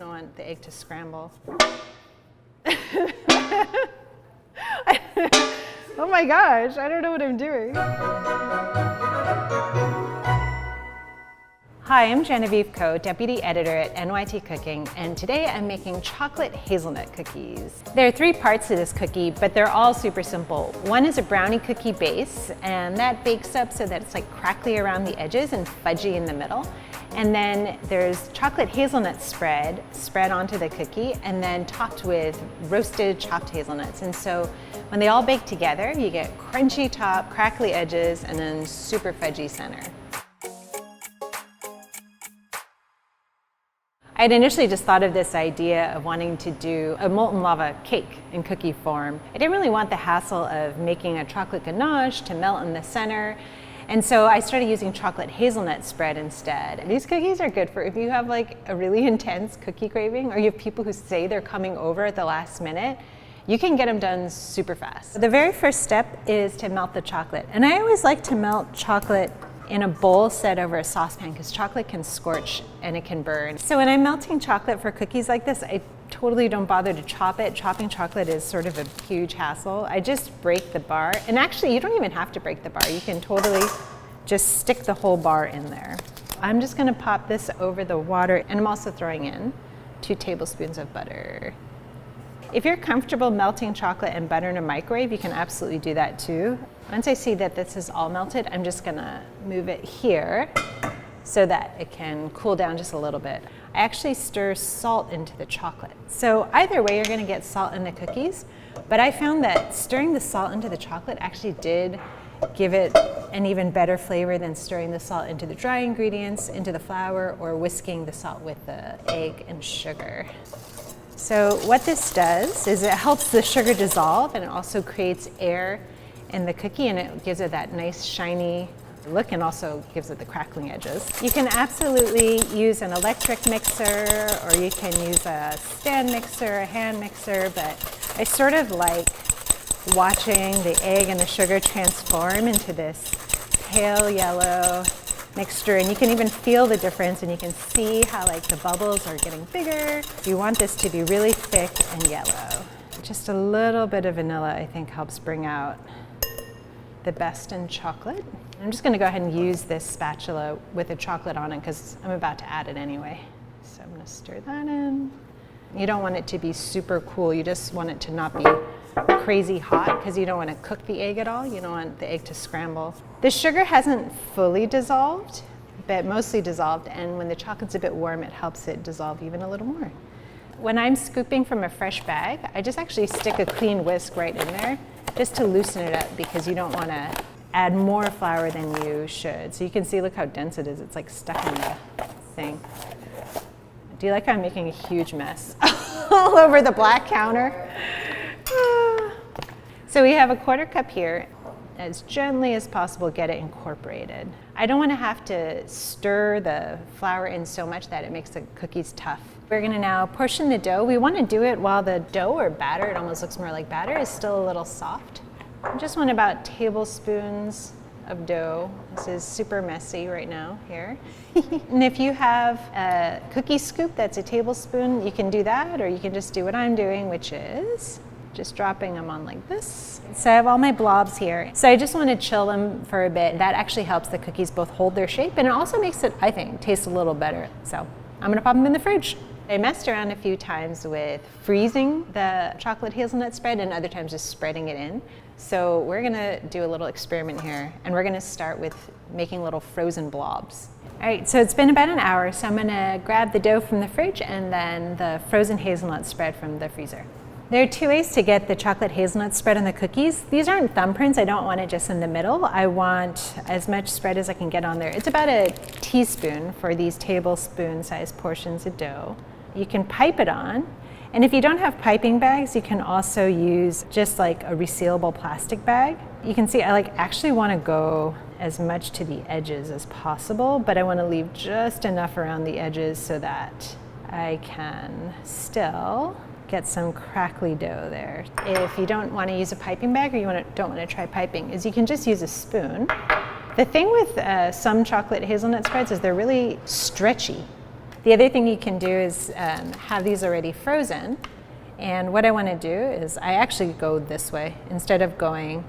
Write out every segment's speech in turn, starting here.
I want the egg to scramble. Oh my gosh, I don't know what I'm doing. Hi, I'm Genevieve Coe, Deputy Editor at NYT Cooking, and today I'm making chocolate hazelnut cookies. There are 3 parts to this cookie, but they're all super simple. One is a brownie cookie base, and that bakes up so that it's like crackly around the edges and fudgy in the middle. And then there's chocolate hazelnut spread onto the cookie and then topped with roasted chopped hazelnuts. And so when they all bake together, you get crunchy top, crackly edges, and then super fudgy center. I'd initially just thought of this idea of wanting to do a molten lava cake in cookie form. I didn't really want the hassle of making a chocolate ganache to melt in the center. And so I started using chocolate hazelnut spread instead. These cookies are good for if you have like a really intense cookie craving, or you have people who say they're coming over at the last minute. You can get them done super fast. The very first step is to melt the chocolate. And I always like to melt chocolate in a bowl set over a saucepan because chocolate can scorch and it can burn. So when I'm melting chocolate for cookies like this, I totally don't bother to chop it. Chopping chocolate is sort of a huge hassle. I just break the bar. And actually, you don't even have to break the bar. You can totally just stick the whole bar in there. I'm just gonna pop this over the water, and I'm also throwing in 2 tablespoons of butter. If you're comfortable melting chocolate and butter in a microwave, you can absolutely do that too. Once I see that this is all melted, I'm just gonna move it here so that it can cool down just a little bit. I actually stir salt into the chocolate. So either way, you're gonna get salt in the cookies, but I found that stirring the salt into the chocolate actually did give it an even better flavor than stirring the salt into the dry ingredients, into the flour, or whisking the salt with the egg and sugar. So what this does is it helps the sugar dissolve, and it also creates air in the cookie, and it gives it that nice shiny look and also gives it the crackling edges. You can absolutely use an electric mixer, or you can use a stand mixer, a hand mixer, but I sort of like watching the egg and the sugar transform into this pale yellow mixture, and you can even feel the difference, and you can see how like the bubbles are getting bigger. You want this to be really thick and yellow. Just a little bit of vanilla, I think, helps bring out the best in chocolate. I'm just gonna go ahead and use this spatula with the chocolate on it because I'm about to add it anyway. So I'm gonna stir that in. You don't want it to be super cool. You just want it to not be crazy hot because you don't want to cook the egg at all. You don't want the egg to scramble. The sugar hasn't fully dissolved, but mostly dissolved, and when the chocolate's a bit warm, it helps it dissolve even a little more. When I'm scooping from a fresh bag, I just actually stick a clean whisk right in there just to loosen it up because you don't want to add more flour than you should. So you can see, look how dense it is. It's like stuck in the thing. Do you like how I'm making a huge mess all over the black counter? So we have a 1/4 cup here. As gently as possible, get it incorporated. I don't want to have to stir the flour in so much that it makes the cookies tough. We're going to now portion the dough. We want to do it while the dough or batter, it almost looks more like batter, is still a little soft. I just want about tablespoons of dough. This is super messy right now here. And if you have a cookie scoop that's a tablespoon, you can do that, or you can just do what I'm doing, which is just dropping them on like this. So I have all my blobs here. So I just want to chill them for a bit. That actually helps the cookies both hold their shape, and it also makes it, I think, taste a little better. So I'm gonna pop them in the fridge. I messed around a few times with freezing the chocolate hazelnut spread and other times just spreading it in. So we're gonna do a little experiment here, and we're gonna start with making little frozen blobs. All right, so it's been about an hour, so I'm gonna grab the dough from the fridge and then the frozen hazelnut spread from the freezer. There are 2 ways to get the chocolate hazelnut spread on the cookies. These aren't thumbprints. I don't want it just in the middle. I want as much spread as I can get on there. It's about a teaspoon for these tablespoon-sized portions of dough. You can pipe it on, and if you don't have piping bags, you can also use just like a resealable plastic bag. You can see I actually want to go as much to the edges as possible, but I want to leave just enough around the edges so that I can still get some crackly dough there. If you don't want to use a piping bag, or you don't want to try piping, is you can just use a spoon. The thing with some chocolate hazelnut spreads is they're really stretchy. The other thing you can do is have these already frozen. And what I want to do is I actually go this way. Instead of going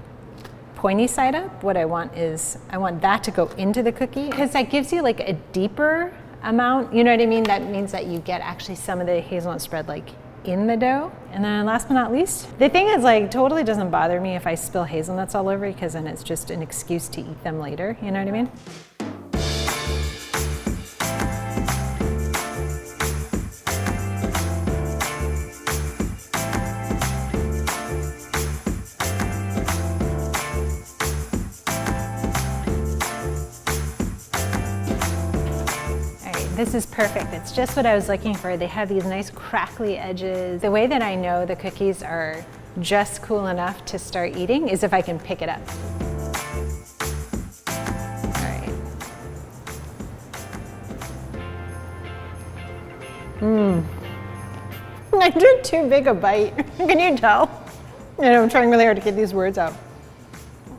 pointy side up, what I want is I want that to go into the cookie, because that gives you like a deeper amount, you know what I mean? That means that you get actually some of the hazelnut spread like in the dough. And then last but not least, the thing is like totally doesn't bother me if I spill hazelnuts all over, because then it's just an excuse to eat them later, you know what I mean? This is perfect. It's just what I was looking for. They have these nice crackly edges. The way that I know the cookies are just cool enough to start eating is if I can pick it up. All right. I took too big a bite. Can you tell? I'm trying really hard to get these words out.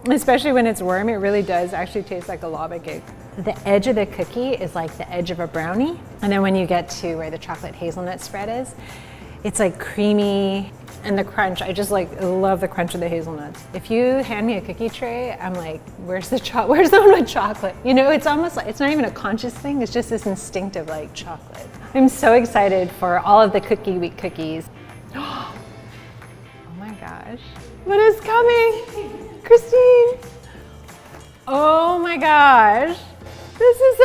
Especially when it's warm, it really does actually taste like a lava cake. The edge of the cookie is like the edge of a brownie. And then when you get to where the chocolate hazelnut spread is, it's like creamy, and the crunch, I just like love the crunch of the hazelnuts. If you hand me a cookie tray, I'm like, where's the one with chocolate? It's almost like, it's not even a conscious thing, it's just this instinctive like chocolate. I'm so excited for all of the Cookie Week cookies. Oh my gosh, what is coming? Christine! Oh my gosh. This is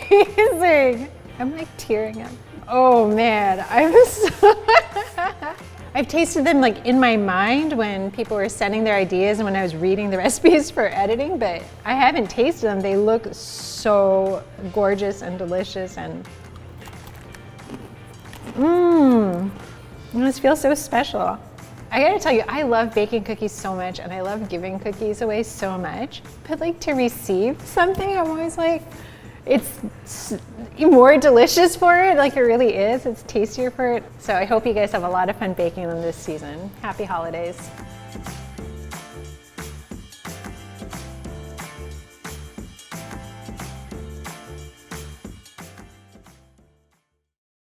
amazing. I'm like tearing up. Oh man, I've tasted them like in my mind when people were sending their ideas and when I was reading the recipes for editing, but I haven't tasted them. They look so gorgeous and delicious, and this feels so special. I gotta tell you, I love baking cookies so much, and I love giving cookies away so much, but like to receive something, I'm always like, it's more delicious for it, like it really is. It's tastier for it. So I hope you guys have a lot of fun baking them this season. Happy holidays.